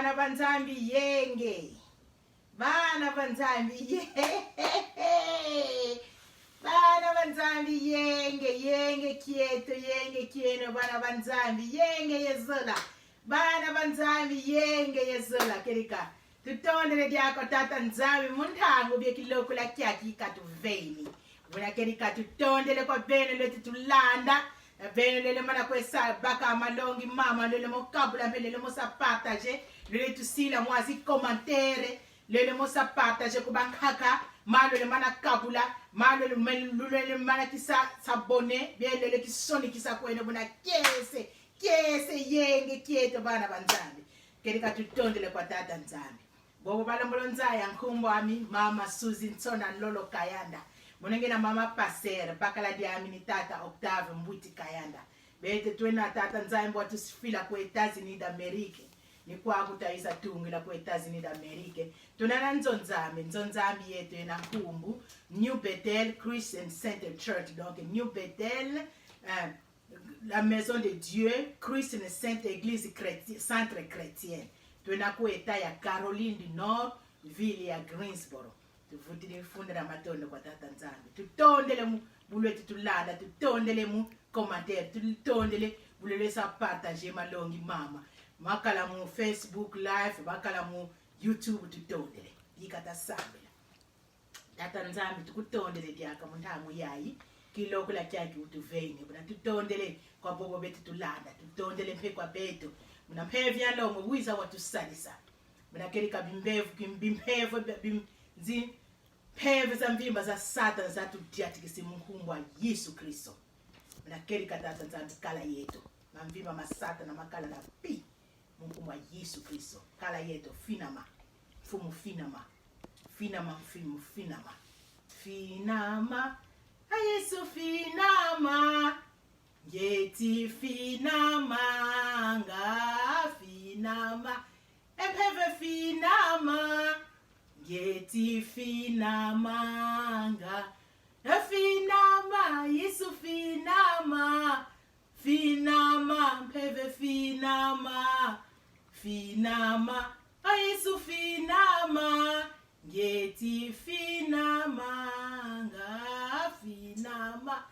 Bana banzambi yenge. Bana banzambi yenge. Bana banzambi yenge kieto yenge kieno bana banzambi yenge yezola. Bana banzambi yenge yezola kerika. Tutondele diako tata nzambi muntangu byekiloko la kyaki katuveni. Buna kerika tutondele kwa bene leti tulanda. Bene lele mana kwesa baka malongi mama lele mo kabula lele mo sa partager lele tusila mwazi commentaire lele mo sa partager ko bankaka malo le mana kabula malo lele mana kisa sabone bien lele kisoni kisa kwene buna kese yenge kieto bana banzambi kerika tutondele kwa tata nzambi bobo balambolo nzaya nkumbo ami mama Suzy Nsona Lolo Kayanda Monengena mama passer bakala diami ni tata Octave Mbuti Kayanda bete twena tata nzaimbo tusifila kwa Etazini d'Amerique ni kwa kutaisa tungila kwa Etazini d'Amerique tunana nzonzami yetu ena nkumbu New Bethel Christian Center Church donc New Bethel la maison de Dieu Christian Center Église chrétienne centre chrétien twena kwa eta ya Caroline du Nord ville ya Greensboro tuvutile fundira matondo kwa tata nzambi tutondele mu bulweti tulanda tutondele mu commentaire tutondele bulele sa partager malongi mama makala mu Facebook live makala mu YouTube tutondele yikata sambela tata nzambi tukutondele dyaka muntamu yayi kiloko la kyaki utuveni buna tutondele kwa bobo betu tulanda tutondele mpe kwa beto muna mpevya lomo wiza watusalisa muna kerika bimbevu bimzi Peve za mvimba za Satan za tudiatikisi mkumbwa Yesu Kristo. Mnakeri katata nzambi kala yetu. Na mvimba masata na makala na pi. Mkumbwa Yesu Kristo. Kala yetu finama. Fumu finama. Finama mfimu finama. Finama. A Yesu finama. Yeti finama. Nga finama. Epeve finama. Yeti finamanga finama Yesu finama finama mpeve finama Yesu finama Yeti finamanga finama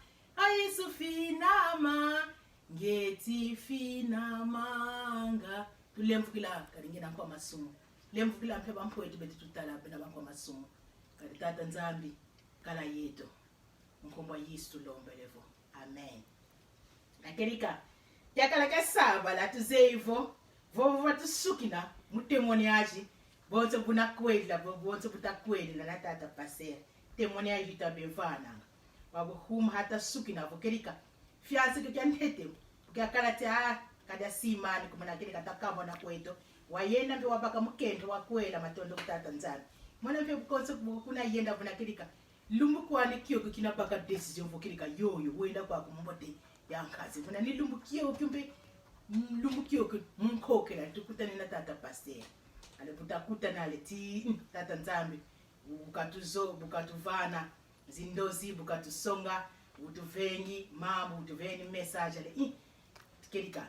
Yesu finama Yeti finamanga tulemfukila karingena kwa masumu lemvukila mphe bamphoethi bethi tutala bena bankwa masumo kali tata nzambi kala yetu mkhomba Yesu lombelevo amen akerika yakala kasaba la tuzevo vovo vatusukina mutemoni yaji bonse buna kwela bonse butakweli la tata passer temoni yaji tabevana babo hum hata sukina vokerika fianse ke kyanhete kyakala ta kada simani kumana kerika takamo na kweto wayenda mpe wabaka mukendo wakwela matondo kutata nzani mwana mpe bukonse kuna yenda vuna kirika lumbu kwani kiyo kina baka decision vokirika yoyo wenda kwa kumbote yankazi vuna ni lumbu kiyo kumbe lumbu kiyo munkokela tukutana na tata pasteur ale butakuta na leti tata nzambi bukatuvana zindozi bukatusonga utuvengi mambo utuveni message ale kirika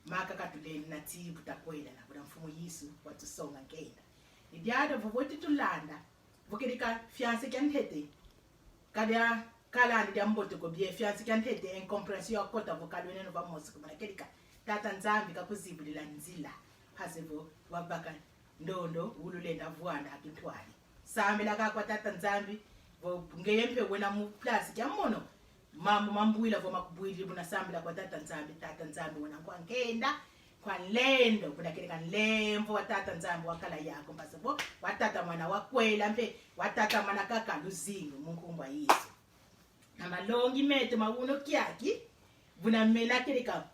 maka katuleni nati butakwela na bula mfumo Yesu watusonga ngenda idyada vovoti tulanda vokerika fiance kyanthete kada kala ndi amboto ko bie fiance kyanthete en compression akota vokalwene no vamos ko kerika tata nzambi kakuzibulila nzila phasebo wabaka ndondo ululenda vuanda akintwali samela kakwa tata nzambi vo ngeyempe wena mu plus kyamono mama mambuila voma kubwili buna sambila kwa tata nzambi wana kwa ngenda kwa lendo kuna kile kan lembo wa tata nzambi wakala yako mbasebo watata mwana wakwela mpe watata mwana kaka luzingo munkumba Yesu na malongi meto mauno kyaki buna mela kile ka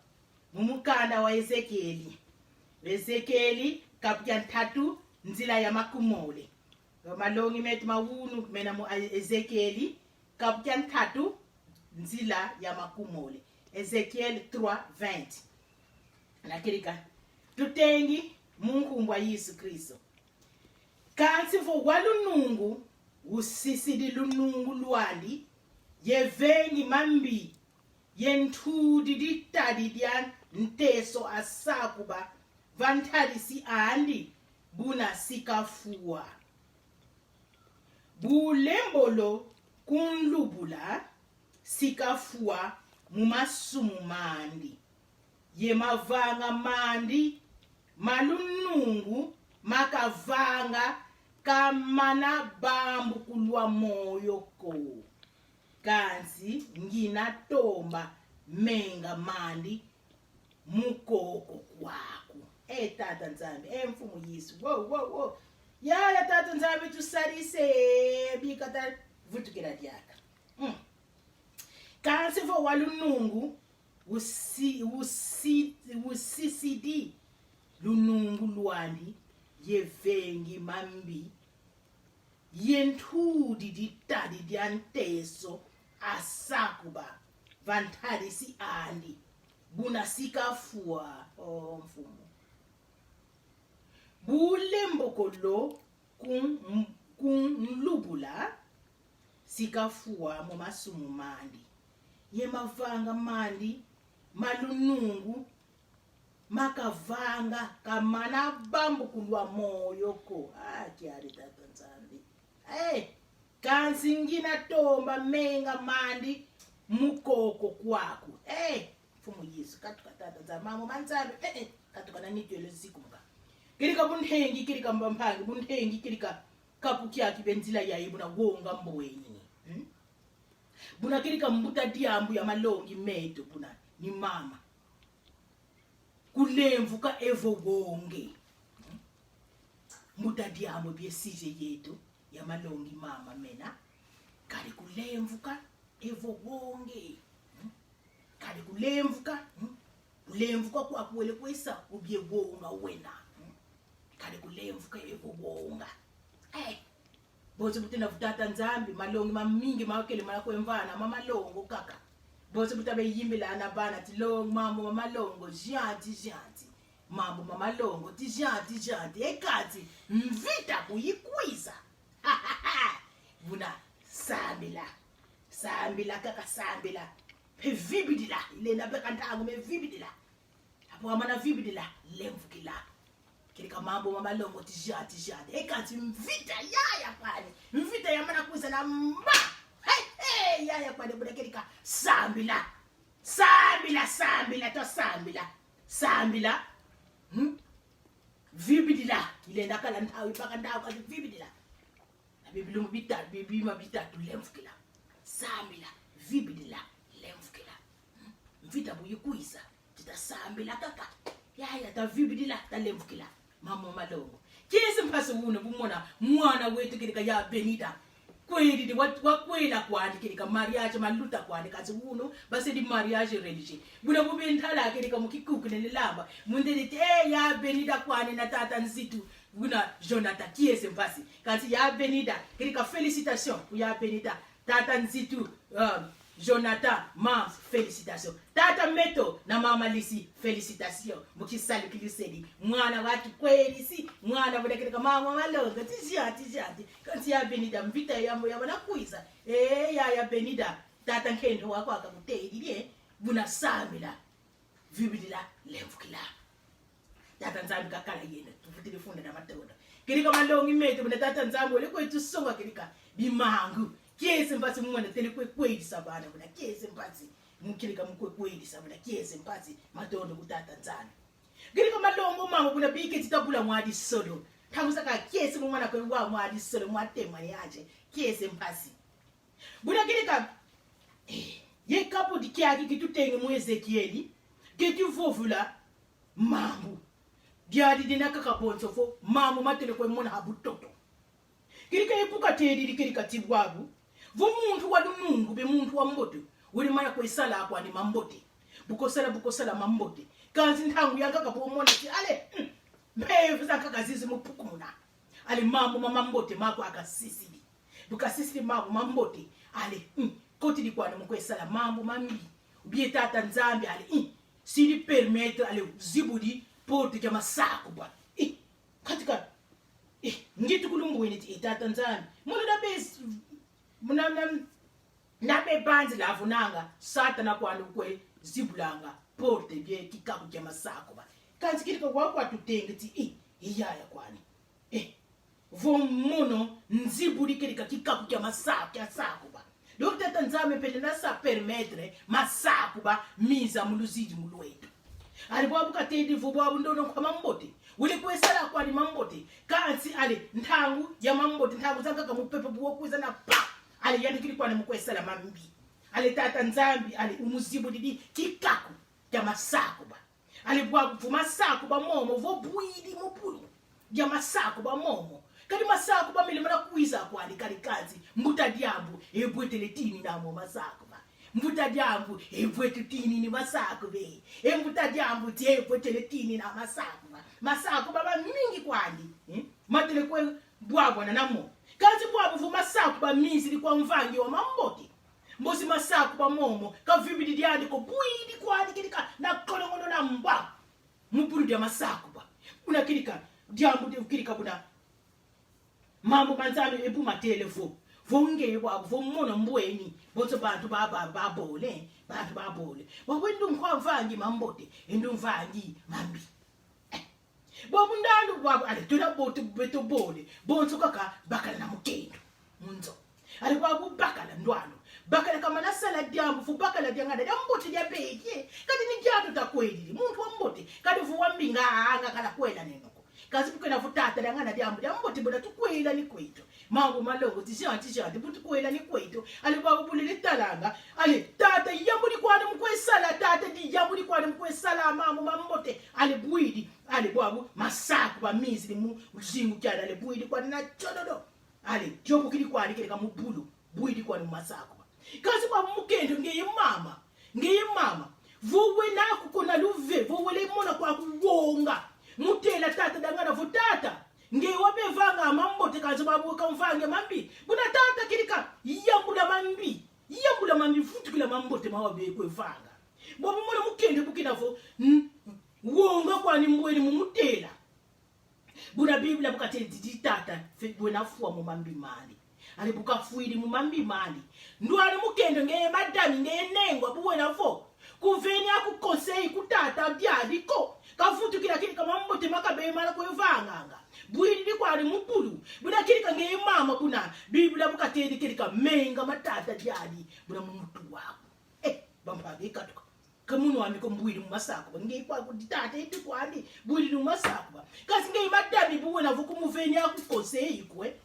mumukanda wa Ezekieli kapya 3 nzila ya makumole malongi meto mauno mena mu Ezekieli kapya 3 nzila ya makumole Ezekiel 3:20 nakirika tutengi munkumbwa Yesu Kristo kansi vo walunungu usisidi lunungu lwandi yevengi mambi yenthudi ditadi dian nteso asakuba vantarisi andi buna sikafua bulembolo kunlubula sikafua mumasumu mandi yemavanga mandi malunungu makavanga kamana bambu kulwa moyo ko kansi nginatomba menga mandi mukoko kwako tata nzambi mfumu Yesu wo yala tata nzambi tusarise bikata vutukira dyaka kansi vo walunungu usisidi lunungu lwandi yevengi mambi yenthudi ditadi dyanteso asakuba vantarisi andi buna sikafua mfumu bulembokolo kunlubula sikafua mumasumu mandi yemavanga mandi malunungu makavanga kamana bambu kulwa moyo ko kyari tata nzambi kansi nginatomba menga mandi mukoko kwako mfumu Yesu katuka tata nzambi mamo manzambi katuka nanitwele zikuka kirika bunhengi kirika mbampangi bunhengi kirika kapu kyaki benzila yayi buna wonga mbweni buna kirika mbuta diambu ya malongi meto buna ni mama kulemvuka evo wonge mbuta diambu byesije yetu ya malongi mama mena kali kulemvuka evo wonge kali kulemvuka kulemvuka kwakuwele kwesa ubye wonga wena kali kulemvuka evo wonga boze butena vutata nzambi malongi mamingi mawakele malakwemvana mamalongo kaka boze butabe yimbelana bana tilongo mambo mamalongo janti mambo mamalongo tijanti ekati mvita kuyikwiza buna sambila kaka sambila pevibidila ilena bekantango mevibidila apo amana vibidila lemvukila kirika mambo mamalongo tijanti ekati mvita yaya pale mvita yamana kuza na mba yaya pale buna kirika sambila vibidila ilenda kala ntawi paka ndawo kati vibidila bibilungu bitatu bibima bitatu lemvukila sambila vibidila lemvukila mvita buyikuisa titasambila kaka yaya ta vibidila ta lemvukila mama malongo kisi mpasi wuna bumona mwana wetu kirika ya Benita kweli wakwela kwandi kirika mariage maluta kwandi kazi wuno base di mariage religieux buna bubenthala kirika mukikuku nelamba mundeli ya Benita kwandi na tata nzitu buna Jonathan kiese mpasi kazi ya Benita kirika félicitations ya Benita tata nzitu Jonathan ma félicitations tata meto na mama Lisi félicitations mukisali kilisedi mwana watu kweli si mwana bodekeka mama malonga tijati kanti ya Benita mvita yambo yabana kuiza ya Benita tata nkendo wako akakutedi buna samila vibidila lemvukila tata nzambi kakala yena tufutile funda na matoda kirika malongi meto buna tata nzambi ole kwetu songa kirika bimangu kiese mpasi mwana tele kweli sabana buna kiese mpasi mukirika kweli sabana kiese mpasi matondo kutata nzambi kirika malongo mango buna bike titabula mwadi sodo tamusaka kiese mwana kwe wa mwadi sodo mwatema yaje kiese mpasi buna kirika ye kapo dikiaki kitutenge mu Ezekieli kituvovula mambu diadi dina kakabonso fo mamu matele kwe mona habutoto kirika yepuka tedi kirika tibwabu vo muntu wa lunungu be muntu wa mbote uri mara kwe sala akwa ni mambote bukosala mambote kanzi ntangu yanga kapomona ti ale mbevu zakakazizi mupukumuna ale mambo mamambote mako akasisidi bukasisidi mambo mambote ale koti dikwana mukwe sala mambo mami ubiye tata nzambi ale sili permettre ale zibudi porte kama sako bwa katika ngitu kulungweni ti tata nzambi munu da base nabe banzi lavunanga satana kwanu kwe zibulanga porte bye kikaku kama sako ba kanzi kirika wakwa tutengeti iyaya kwani vomono nzibuli kirika kikapu kya masaku ya sakuba dokutata nzame pele nasa permettre masakuba miza muluzidi mulwetu ali bwabu katedi vo bwabu ndono kwa mambote uli kwesala kwa ni mambote kanzi ali ntangu ya mambote ntangu zanga mupepe bwo kuza na pa ali yani kili kwa ni mukwesala mambi ali tata nzambi ali umuzibu didi kikaku kya masakuba ali bwabu masakuba momo vo bwidi mupulu ya masakuba momo kadi masakuba milimana kuiza kwa ali kalikazi mbuta diambu ebwetele tini namo masakuba mbuta diambu ebwete tini ni masakuba mbuta diambu tie ebwetele tini na masakuba ba mingi kwandi matele kwe bwabwa na namo kazi bwabu vu masakuba mizi li kwa mvangi wa mambote mbozi masakuba momo kavibidi diandi ko bwidi kwandi kilika na kolongono na mbwa mupuru dia masakuba kuna kilika diambu de kilika buna mambo manzami ebu matele vonge vo mona mbweni bonso bantu babole wawendo nkwa mvangi mambote endo mvangi mambi bobundalo babo ale tuna bote beto bole bonso kaka bakala na mukendo munzo ale babu bakala ndwalo bakala kama na sala diambu fu bakala diangada yambote ya beke kadi ni jato takweli muntu wa mbote kadi fu wambinga anga kala kwela neno kazi bukena futata dangana diambu yambote boda tukwela ni kweto mangu malongo tishanti buti kwela ni kweto ali babulile talanga ali tata yambuli kwani mkwesala tata di yambuli kwani mkwesala mamu mambote ali bwidi ali bwabu masaku ba mizi mu mzingu kyala ali bwidi kwani na chododo ali jobu kili kwani kile kama bulu bwidi kwani masaku kazi ba mukendo ngeye mama vuwe na kukona luve vuwe le mona kwa kuwonga mutela tata dangana vutata nge wabevanga mambote kazi babu kamvange mambi buna tata kilika yambula mambi futu kila mambote mawabe kwevanga bobu mona mukende bukinavo wonga kwani mbweni mumutela buna biblia bukateli tata buna fuwa mu mambi mali ali bukafuiri mu mambi mali ndwali mukende nge madami nge nengo buwena fo kuveni akukonsei kutata diadiko kafutu kila kili kama mbote makabe mala kwevanga bwidi kwani mupulu buna kilika ngeye mama buna biblia bukateli kilika menga matata diadi buna mumutu wako bampage katuka kamuno wami ko mbwidi mu masako ngeye kwa kutata eti kwani bwidi mu masako kasi ngeye madabi buwena vuku muveni akukonsei kwe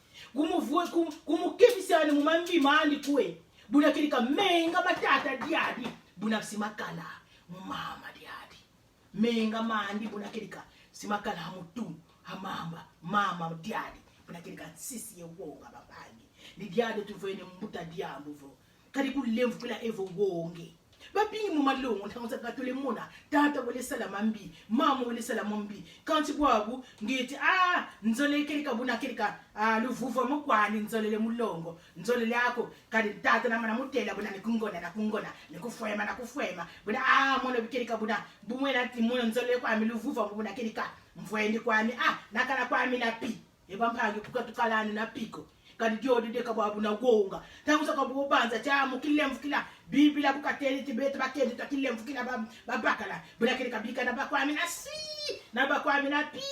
kumukebisani mu mambi mali kwe buna kilika menga matata diadi buna simakala mu mama diadi menga mandi buna kilika simakala hamutu hamamba mama diadi buna kilika sisi yewonga babangi ni diadi tuvene mbuta diambu vo kali kulemvu kula evo wonge babingi mu malongo ntangoza katole mona tata wele salama mbi mama wele salama mbi kanti bwabu ngiti nzole kilika buna kilika luvuva mokwani nzolele mulongo nzolele yako kali tata na mana mutela buna nikungona nikufwema buna mona bikilika buna bumwena ti mona nzolele kwa mi luvuva buna kilika mfwendi kwami nakala kwami na pi ebampange kukatukala na piko kadi jodi de kababu na wonga tanguza kabu banza chamu kilemfu kila biblia bukateli tibete bakende ta kilemfu kila babakala bula kile kabika na bakwami na si na bakwami na pi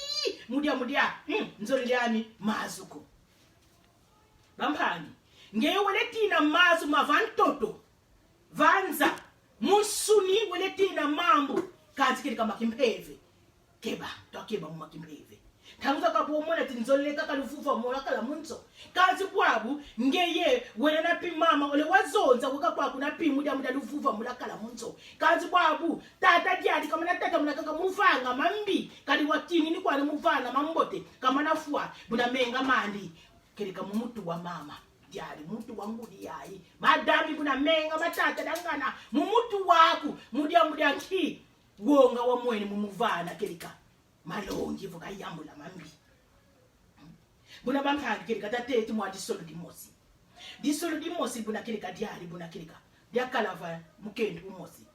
mudia nzoli yani mazuko bampani ngeweletina mazu mavantoto vanza musuni weletina mambo kazi kile kama kimpeve keba mu makimpeve tanguza kabu mona tinzoleka kalufufa mola kala munzo kazi bwabu ngeye wena na pi mama ole wazonza kuka kwa kuna pi muda lufufa mola kala munzo kazi bwabu tata diadi kama na tata muna kaka mufanga mambi kali watini ni kwa mufana mambote kama nafua buna menga mandi kelika mumutu wa mama diadi mutu wangu diai madami buna menga matata dangana mumutu waku mudia nki wonga wa mweni mumuvana kelika malongi vuka yambula mambi buna bampanga kilika tateti mwa disolo dimosi buna kilika diari buna kilika diakalava mukendo umosi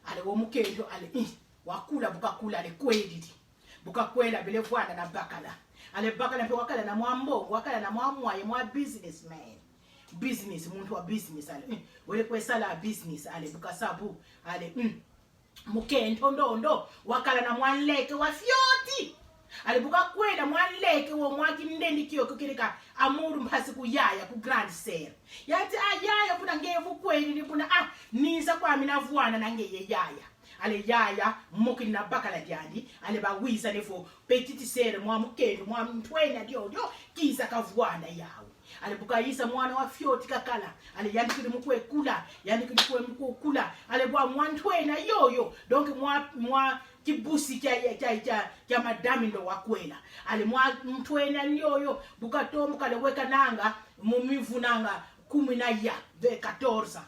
ale wo mukendo ale wakula bukakula ale kwedidi bukakwela bele vwana na bakala ale bakala pe wakala na mwambongo wakala na mwamwaye mwa business muntu wa business ale wele kwesala business ale bukasabu ale mukento ndondo wakala na mwanleke wa fyoti alibuka kwenda mwanleke wo mwaki ndendi kiyo kukirika amuru mpasi kuyaya ku grand sale yati ayaya buna ngevu kweli buna niza kwa mina vuana na ngeye yaya ale yaya mukini na bakala dyandi ale bawiza nefo petite sere mwa mukendo mwa mtwena dio kiza kavuana yawo ale bukayisa mwana wa fyoti kakala ale yandikili mukwe kula yandikili kwe mukwe kula ale bwa mwantwena yoyo donc mwa kibusi kya madami ndo wakwela ale mwa mtwena yoyo bukatombo kale weka nanga mumivu nanga 10 ve 14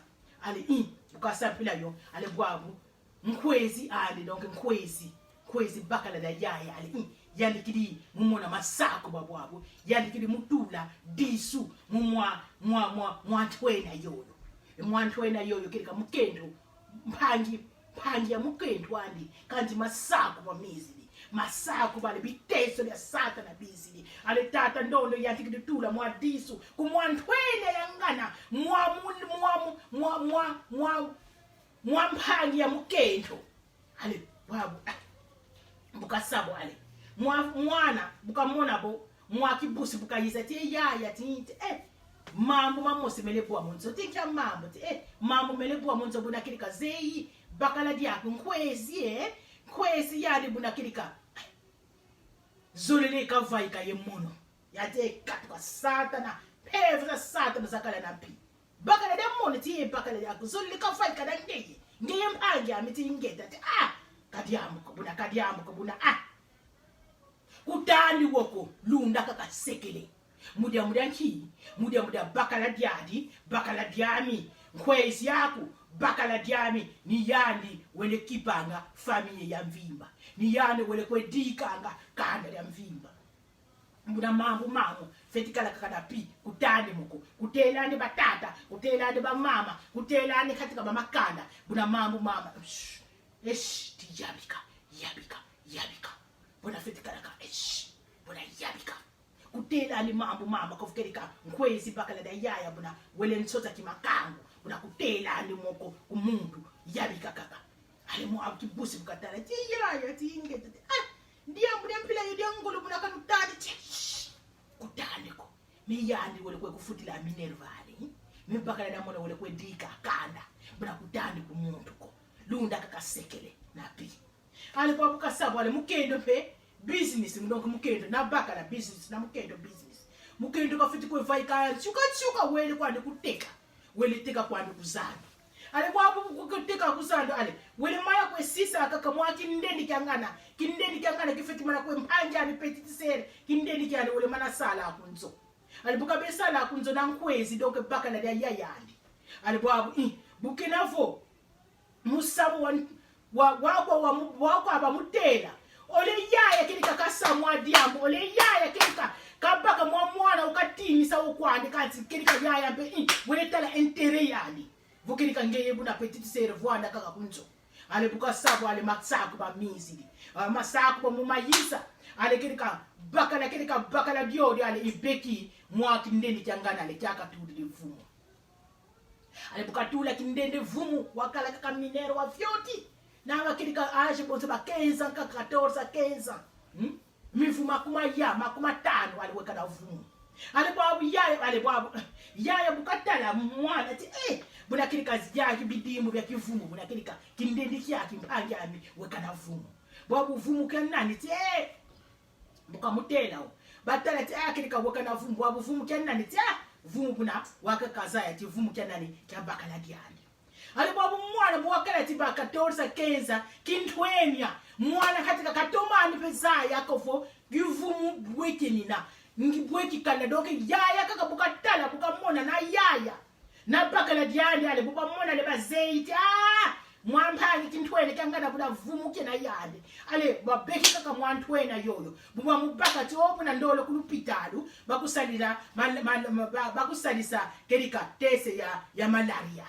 ale bukasapila yo ale bwabu mkwezi ale donc mkwezi bakala da yaya ale yandikili mumona masako babwabo yandikili mutula disu mumwa twena yoyo mwantwena yoyo kirika mukendo mpangi ya mukendo andi kanti masako bamizili masako bale biteso ya satana bizili ale tata ndondo yandikili tula mwa disu kumwantwena yangana mwa mpangi ya mukendo ale babu bukasabo ale mwana bukamona bo mwakibusi bukayisa ti yaya ti mambo mamosi melebwa monzo tikya mambo ti mambo melebwa monzo bunakirika zeyi bakala dyako nkwezi yali bunakirika zulile kavaika yemuno yate katuka satana pevza satana zakala nampi bakala demono ti bakala dyako zulile kavaika na ngeye mpangi amiti ngeta ti kadyamu ko buna kutani woko lunda kakasekele mudia bakala dyadi bakala dyami nkwezi yako bakala dyami ni yandi wele kipanga familie ya mvimba ni yandi wele kwedikanga kanda ya mvimba mbuna mambo fetikala kakadapi kutani muko kutelani batata kutelani ba mama kutelani katika ba makanda mbuna mama yabika bona fetikala ka bona yabika kutela ni mambo mama kofukerika nkwezi bakala da yaya bona wele nsota kimakango bona kutela ni moko umuntu yabika kaka ale mo akibusi bukatala ti yaya ti ngete ndiya mbule mpila yudia ngolo bona kanutadi kutani ko miyandi wele kwe kufutila minervali mibakala da mona wele kwe dika kanda bona kutani ku muntu ko lunda kakasekele napi ale kwa bukasabo ale mukendo pe business donc mukendo na bakala business na mukendo business mukendo kafiti kwe vaika chuka wele kwandi kuteka wele teka kwandi kuzana ale kwa kuteka kuzana ale wele maya kwe sisa akaka mwa kindendi kyangana kifiti mana kwe mpanja ni petite sere kindendi kyale wele mana sala akunzo ale buka be sala akunzo na nkwezi donc bakala ya yayandi ale bwa bukenavo musamu wako abamutela ole yaya kilika kasamwa diambo ole yaya kilika kabaka mwana ukatimisa ukwandi kanti kilika yaya mpe weletala entere yani vukilika ngeye buna petite sere vwanda kaka kunzo ale buka sabo ale matsako ba mizili masako ba mumayisa ale kilika bakala diodi ale ibeki mwaki ndeni kyangana ale kyaka tudi vumu ale buka tula kindende vumu wakala kaka minero wa fyoti na wakilika aje bonse ba 15 ka 14 mifu makuma 5 aliweka na vumu ale babu yaya bukatala mwana ti buna kilika ziyaki bidimu bya kivumu buna kilika kindendi kyaki mpangi ami weka na vumu babu vumu kanani ti bukamutela batala ti kilika weka na vumu babu vumu kanani ti vumu buna waka kazaya ti vumu kanani kyabakala diani ale babu mwana buwakala tiba 14 15 kintwenya mwana katika katomani pezaya kofo givumu bwekenina ngibweki kana doke yaya kaka bukatala bukamona na yaya na bakala diandi ale bubamona le bazeiti mwamphani kintwene kangana bula vumu kena yande ale babeki kaka mwantwena yoyo buba mubaka topo na ndolo kulupitalu bakusalisa kerika tese ya malaria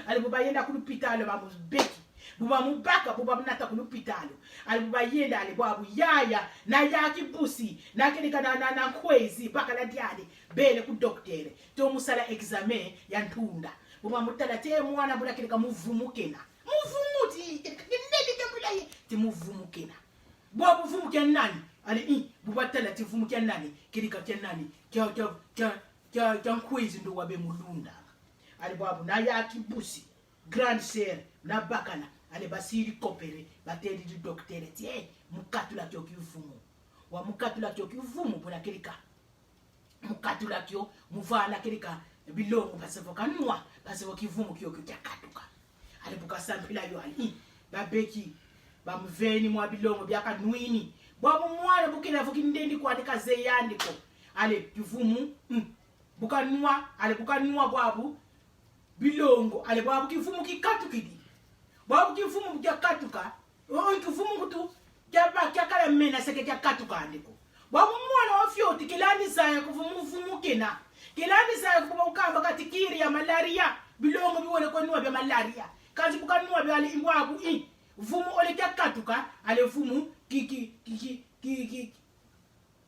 ale buba yenda kulupitalo bamubeki buba mubaka buba mnata kulupitalo ale buba yenda ale babu yaya na yaki pusi na kerika na nkwezi baka la diade bele ku docteur to musala examen ya ntunda buba mutala te mwana bula kerika muvumu kena muvumuti kindeni kembulaye ti muvumukena bo muvumukena nani ali bubatala ti vumukena nani kirika kenani kya nkwezi ndo wabe mulunda ali babu na yaki busi grand sœur na bakala ale basiri kopere bateli di docteur ti mukatula kyo kivumu wa mukatula kyo kivumu bona kirika mukatula kyo muvala kirika bilongo pasevo kanwa pasevo kivumu kyo kyakatuka ale bukasampila yo ali babeki bamuveni mwa bilongo byaka nwini bwa mwana bukina fuki ndendi kwandika zeyandiko ale kivumu bukanwa ale bukanwa bwabu bilongo ale bwabu kivumu kikatukidi bwabu kivumu kyakatuka kivumu kutu kyakala mena seke kyakatuka andiko bwabu mwana ofyoti kilani saya kuvumu kena kilani saya kuba ukamba katikiri ya malaria bilongo biwone kwenwa bya malaria kazi bukanwa bya ali imbwabu vumu ole kyakatuka ale vumu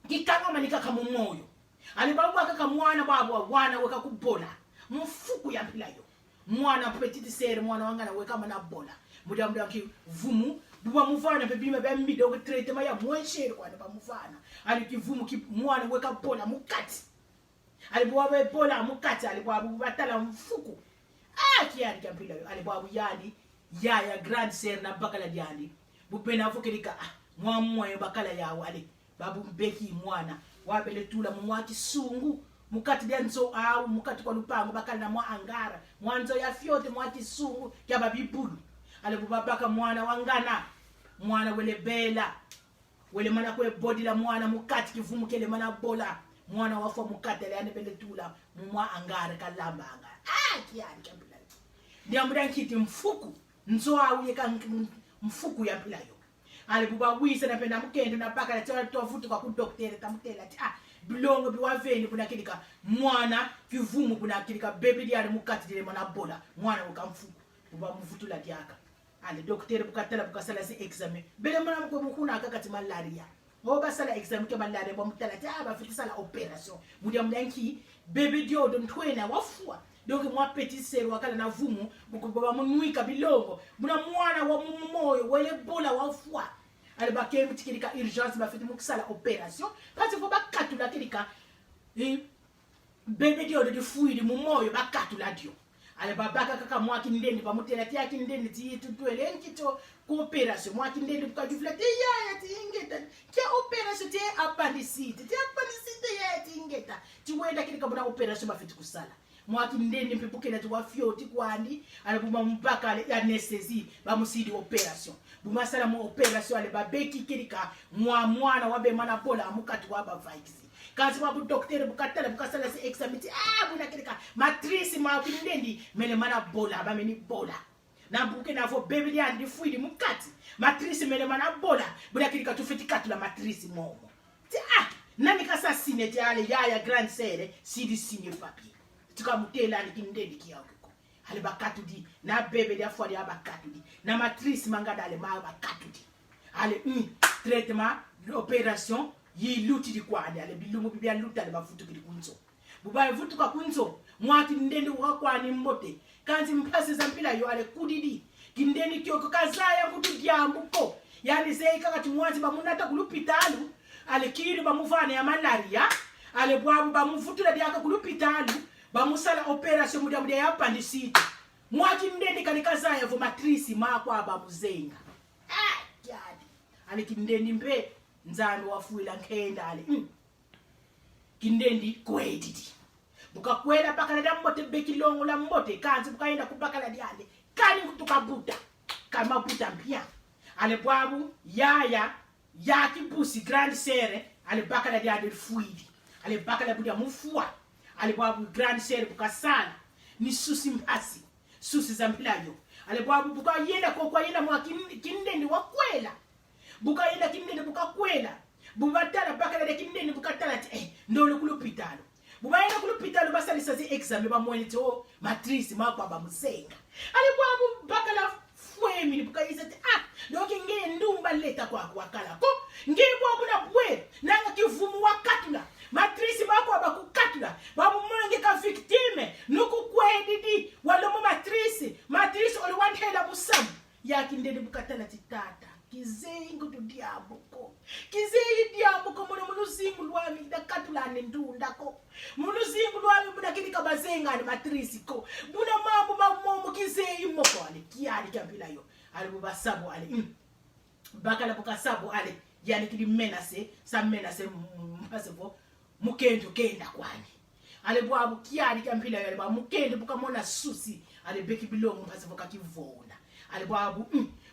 kikanga manika kama moyo ale babu akaka mwana babu wana weka kubola mfuku ya pilayo mwana petite sere mwana wanga na weka mana bola muda ki vumu buba muvana bebima ba mbido ko treatment ya mwensheri kwana ba muvana ali kivumu ki mwana weka bola mukati ali buba be bola mukati ali babu batala mfuku kiyani kya pilayo ali babu yali ya grand sere na bakala diandi bupena fukerika mwa bakala ya wale babu mbeki mwana wabele tula mwati sungu mukati denzo au mukati kwa lupango bakala na mwa angara mwanzo ya fyote mwati sungu kya babibulu ale bubabaka mwana wangana mwana wele bela wele mana kwe body la mwana mukati kivumu kele mana bola mwana wafwa mukati ale anebele tula mwa angara kalamba angara kiyani kambila ndiambuda nkiti mfuku nzo au yeka mfuku ya pilayo ale buba wisa na pena mukende na baka la tofutu kwa ku docteur tamutela ati bilongo biwaveni kuna kilika mwana kivumu kuna kilika baby diari mukati dile mwana bola mwana ukamfuku buba mvutula diaka ale docteur bukatela bukasala si examen bele mwana mko mukuna akakati malaria oba sala examen ke malaria ba mutala ati bafikisala operation mudia mlanki baby dio don twena wafua donc moi petit sero wakala na vumu bukuba munwika bilongo muna mwana wa moyo wele bola wafua ale bakemi tikirika urgence bafiti mukisala operation parce faut bakatula kirika bebe dio de fuidi mu moyo bakatula dio ale babaka kaka mwaki ndeni bamutela ti yaki ndeni ti tutwele nkito ku operation mwaki ndeni bukajufla ti ya ti ingeta ti operation ti appendicite ya ti ingeta ti wenda kirika buna operation bafiti kusala mwaki ndeni mpipukela ti wafyoti kwandi ale buma mpaka ale anesthesie bamusidi operation buma sala mu operation ale babeki kirika mwana wabe mana bola amukati waba vaiksi kazi wabu docteur bukatala bukasala si examen buna kirika matrice ma bindendi mele mana bola ba meni bola na buke na vo baby andi fuidi mukati matrice mele mana bola buna kirika tufiti katula matrice momo ti nani kasa sine ti ale ya grand sere sidi signe papier tukamutela ndindendi kiyako ale bakatudi na bebe dia fwa dia bakatudi na matrice mangada ale ma bakatudi ale traitement l'opération yi luti di kwadi ale bilumu bibia luta ale bafutu kidi kunzo buba vutu ka kunzo mwati ndendi wakwani mbote kanzi mpasi za mpila yo ale kudidi kindeni kyoko kazaya kutu diambuko yani zeika kati mwati bamunata kulupitalu ale kiri bamuvana ya malaria ale bwabu bamuvutula diaka kulupitalu bamusala operation mudia ya appendicite mwaki ndende kanikazaya vo matrice makwa bamuzenga jadi ale kindendi mpe nzalo wafuila nkenda ale kindendi kwedidi bukakwela pakala da mbote bekilongo la mbote kanzi bukaenda kubakala diale kani kutukabuta kama buta mpia ale bwabu ya kibusi grand sere ale bakala diale fuidi ale bakala budia mufua ale bwabu grand sere bukasana ni susi mbasi susi za mpilayo ale bwabu buka yenda kwa yenda mwa kindendi wakwela buka yenda kindendi bukakwela bubatala bakala de kindendi bukatala ndolo kulupitalo bubaenda kulupitalo basalisa zi exam bamwene to matrice makwa bamusenga ale bwabu bakala fwemi bukayisa doki nge ndumba leta kwa wakala ko nge bwabu na bwe nanga kivumu wakatula matrice makwa bakukatula babu mwange ka victime nuku kwedidi walomo matrice oli wanhela busamu diambuko kizeyi diambuko muno zingu lwami dakatulane ndundako muno zingu lwami bunakilika bazenga ni matrisi ko buna mambo mamomo kizeyi moko ale kiali kampila yo ale bubasabu ale bakala bukasabu ale yani kili menase sa menase mpasebo mukendo kenda kwani ale bwabu kiali kampila yo ale ba mukendo bukamona susi ale beki bilongo mpasebo kakivona ale bwabu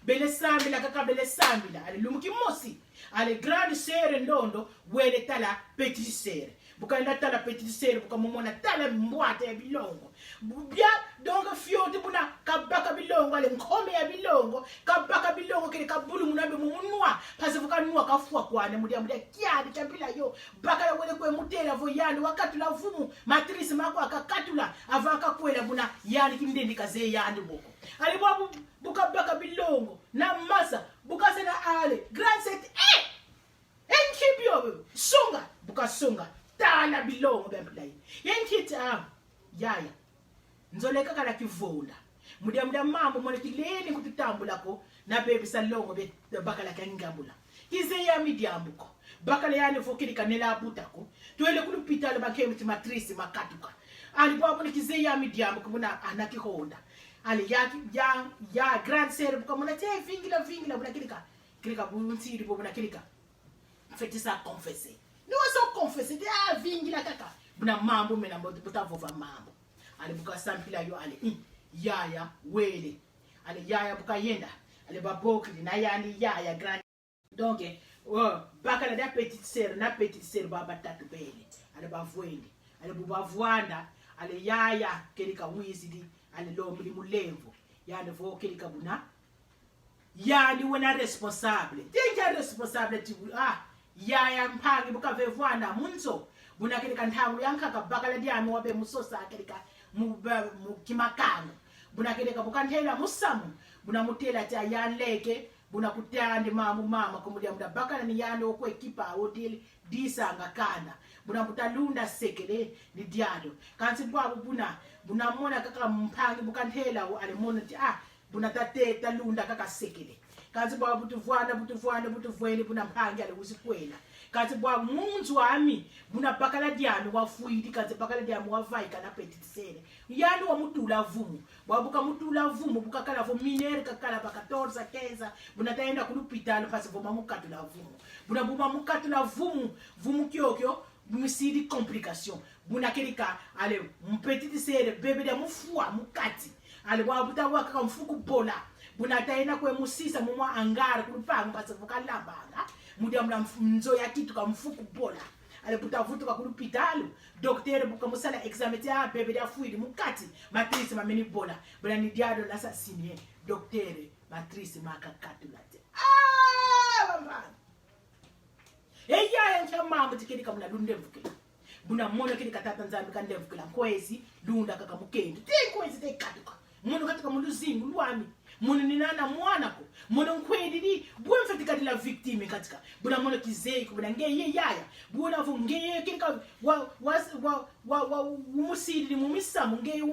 bele sambila kaka bele sambila ale lumuki mosi ale grande sere ndondo wele tala petit sere bukaenda tala petit sere bukamomona tala mbwate ya bilongo bya donga fioti buna kabaka bilongo ale nkome ya bilongo kabaka bilongo kile kabulu munabe mumunwa pase vukanwa kafua kwane mudia kiadi champila yo baka wele kwe mutela vo yani wakati la vumu matrice mako akakatula avaka kwela buna yani kimdendi kaze yani boko ale bwabu bukabaka bilongo na masa bukase na ale grand set enkibyo sunga bukasunga tala bilongo bemplayi yenkita yaya nzoleka kala kivula mudia mambo mone kileni kututambulako na bebe salongo be bakala kangambula kize ya midiambuko bakala yani fokiri kanela butako twele kulupitala bakemti matrice makatuka ali bwabo ne kize ya midiambuko muna anaki honda ali ya grand sere buka muna te vingila buna kilika buntiri bo buna kilika fete sa confesser no so confesser de vingila kaka buna mambo mena butavova mambo ale buka sampila yo ale yaya wele ale yaya buka yenda ale babokli na yani yaya grand donc bakala da petite sœur baba tatu bele ale bavwende ale bubavwanda ale yaya kelika wizidi ale lomli mulevo yani vo kelika buna yani wena responsable tinja responsable ti yaya mpangi buka vevwanda munso buna kelika nthangu yankaka bakala diami wabe musosa kelika mukimakano buna keleka bukanthela musamu buna mutela ta yanleke buna kutandi mama kumudia muda bakala ni yane okwekipa hotel disanga kana buna mutalunda sekele ni diado kansi bwabo buna mona kaka mpangi bukanthela ale mona ti buna tateta lunda kaka sekele kansi bwabo butuvwene buna mpangi ale usikwela kansi bwabo munzu wami buna bakala diami wafuidi kansi bakala diami wavaika na petite sere yani wa mutula vumu wabuka mutula vumu bukakala vo minere kakala baka 14 15 buna taenda kulupitalo pasi vo mamukatula vumu buna buma mukatula vumu kyokyo misidi complication buna kelika ale mpetite sere bebe de mufua mukati ale wabuta waka mfuku bola buna taenda kwe musisa mumwa angara kulupanga pasi vo kalambanga mudia mna mzo ya kitu ka mfuku bola ale butavutu ka kulupitalo docteur buka musala examete bebe da fuidi mukati matrice mameni bola bula ni diado la assassiné docteur matrice makakatulate bamba eya encha mambo tikedi kamla lunde vukela buna mono kedi katata nzambi kande vukela kwezi lunda kaka mukendo kwezi te katuka mono katika muluzingu lwami mono ninana mwana ko mono nkwedidi bwemfeti kati la victime katika buna mono kizei kubuna ngeye yaya buna vo ngeye kika wa umusidi mumisamu ngeye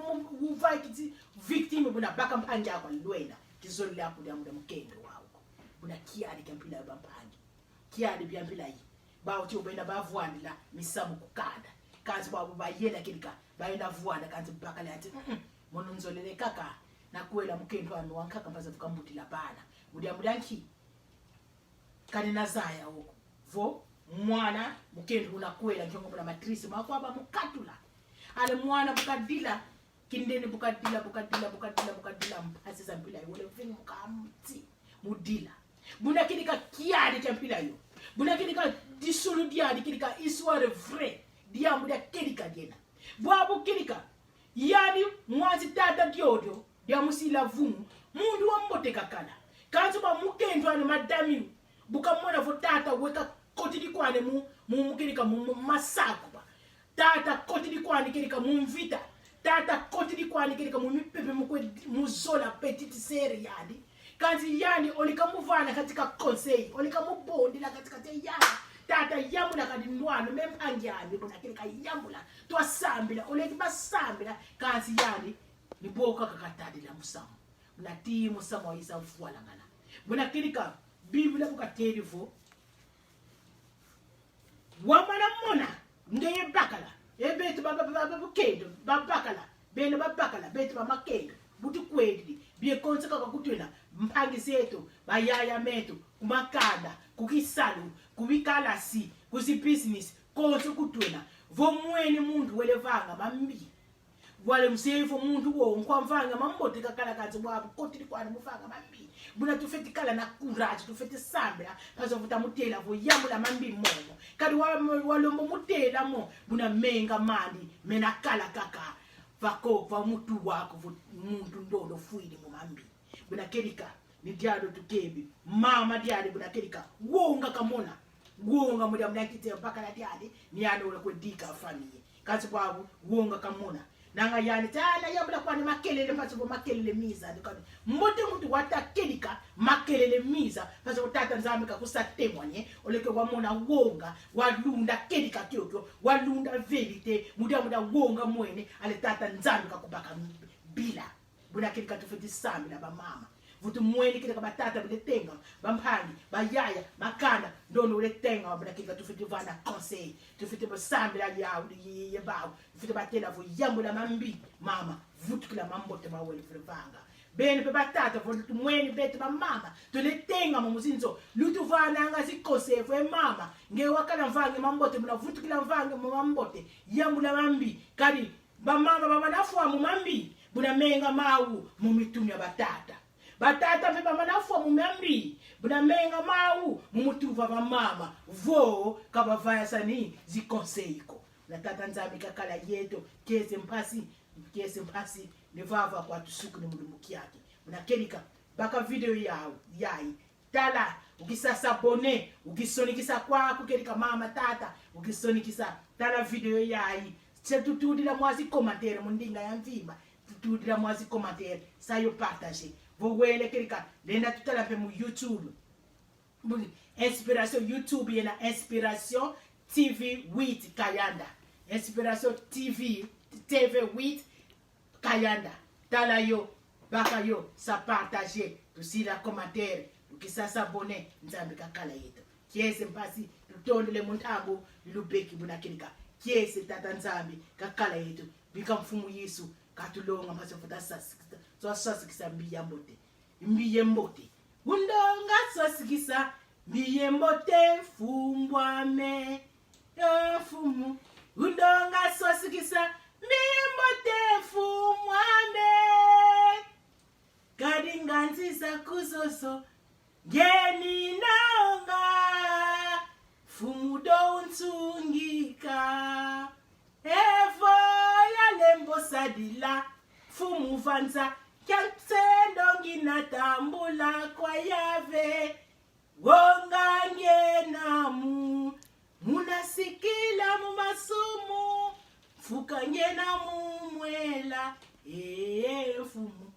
uvai kiti victime buna baka mpanja kwa lwena kizoli lapo dia muda mkendo wako buna kiadi kampila bampangi kiadi byampila yi bawo ti obenda bavwandi la misamu kukanda kanzi babo bayela kilika bayenda vwanda kanzi baka lati mono nzolele kaka na kuela mkendo wami wankaka mpaza fukambuti la bana mudanki kane nazaya huko vo mwana mkendo unakuela njongo muna matrice makwaba mukatula ale mwana bukadila kindeni bukadila mpasi za mpila yo le vingi mukamti mudila buna kilika kiadi cha mpila yo buna kilika disulu diadi kilika histoire vrai dia muda kilika dena bwabu kilika yani mwazi tata diodio dia musila vumu mundu wa mbote kakala kanzu ba mukendo ane madami bukamona vo tata weka kotidi kwane mu mukilika mu masako ba tata kotidi kwane kilika mu mvita tata kotidi kwane kilika mu mipepe muzola petite sere yadi kanzi yani olika muvana katika conseil olika mubondi la katika te yana tata yamula kadi ndwano mempangyani bona kilika yamula to asambila oleki basambila kanzi yani ni boka kakatadi la musamu mnati musamu wa isa mfuala ngana bona kilika Biblia bukateli vo wamana mona ngeye bakala ebetu baba bukedo babakala bene babakala betu bamakedo buti kwedi biye konseka kakutwena mpangi zetu bayaya metu kumakanda kukisalu kubikalasi kuzi business konse kutwena vomweni muntu welevanga mambi wale msefu muntu wo nkwamvanga mambote kakala kazi bwabo kotili kwana mufanga mambi buna tufeti kala na kuraji tufeti sambla pazo vuta mutela vo yamula mambi momo kadi walombo mutela mo buna menga mandi mena kala kaka vako va mutu wako muntu ndono fuidi mu mambi buna kerika ni diado tukebi mama diade buna kerika wonga kamona wonga muda mnakite mpaka na diade ni ano ule kwedika family kazi bwabo wonga kamona nanga yani tala yabula kwani makelele mpatso makelele miza ndikani mbote mutu watakelika makelele miza pazo utata nzamika kusatemwanye oleke wamona wonga walunda kelika kyokyo walunda verite muda wonga mwene ale tata nzamika kubaka bila buna kelika tufeti sami na bamama vutu mwene kelika batata biletenga bampangi bayaya makana ndono uletenga wabuna kelika tufeti vana conseil tufeti basami la ya bawo tufeti batela vo yambula mambi mama vutu kila mambote mawele frevanga bene pe batata vutu mwene bete ba mama tuletenga mumuzinzo lutu vana nga zikose vo mama nge wakala mvange mambote muna vutu kila mvange mambote yambula mambi kadi ba mama baba nafwa mu mambi buna menga mawu mumituni ya batata pe baba nafwa mu mambi buna menga mawu mumutuva ba mama vo kabavaya sani zikonseiko na tata nzambi kakala yeto keze mpasi nevava kwa tusuku ni mulumuki yake unakelika baka video yai tala ukisasa bone ukisonikisa kwa kukelika mama tata ukisonikisa tala video yai tutudila mwazi commentaire mundinga ya mvimba tutudila mwazi commentaire sayo partager vowele kelika lenda tutala pe mu YouTube Inspiration YouTube yena Inspiration TV with Kayanda Inspiration TV with Kayanda tala yo baka yo sa partager tusila commentaire ukisa s'abonner nzambi kakala yetu kiese mpasi tutondele muntambo lubeki bunakilika kiese tata nzambi kakala yetu bika mfumu Yesu katulonga masofuta sasikisa mbiye mbote undonga sasikisa mbiye mbote fumbwame fumu undonga sasikisa mbiye fumbwame kadi nganziza kuzoso ngeni naonga fumudo untungika evo ya lembo sadila fumu vanza kyansendo nginatambula kwa yave wonga ngenamu munasikila mu masumu fuka ngena mumwela fumu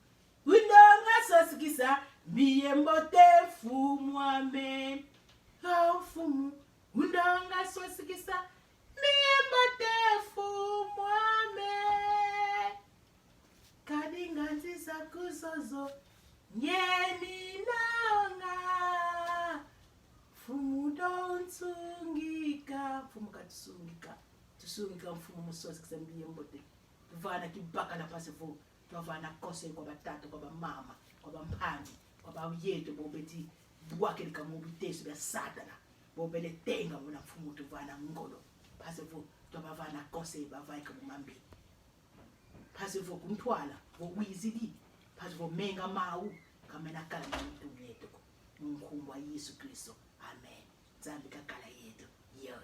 undonga sasikisa biye mbote fumwame fumu undonga sasikisa biye mbote fumwame kadinga nzisa kuzozo nyeni naonga fumu dontsungika fumu katsungika tusungika mfumu musosi kisambiye mbote tuvana kibaka na pasifu tuvana kose kwa batatu kwa mama kwa mpandi kwa bayetu bobeti bwakelika mubiteso bya satana bobele tenga muna mfumu tuvana ngolo pasifu tuvana kose bavaika mumambi pasifu kuntwala wizidi pasifu menga mawu kamena kala mtu yetu mkhumwa Yesu Kristo amen zambi kakala yetu yo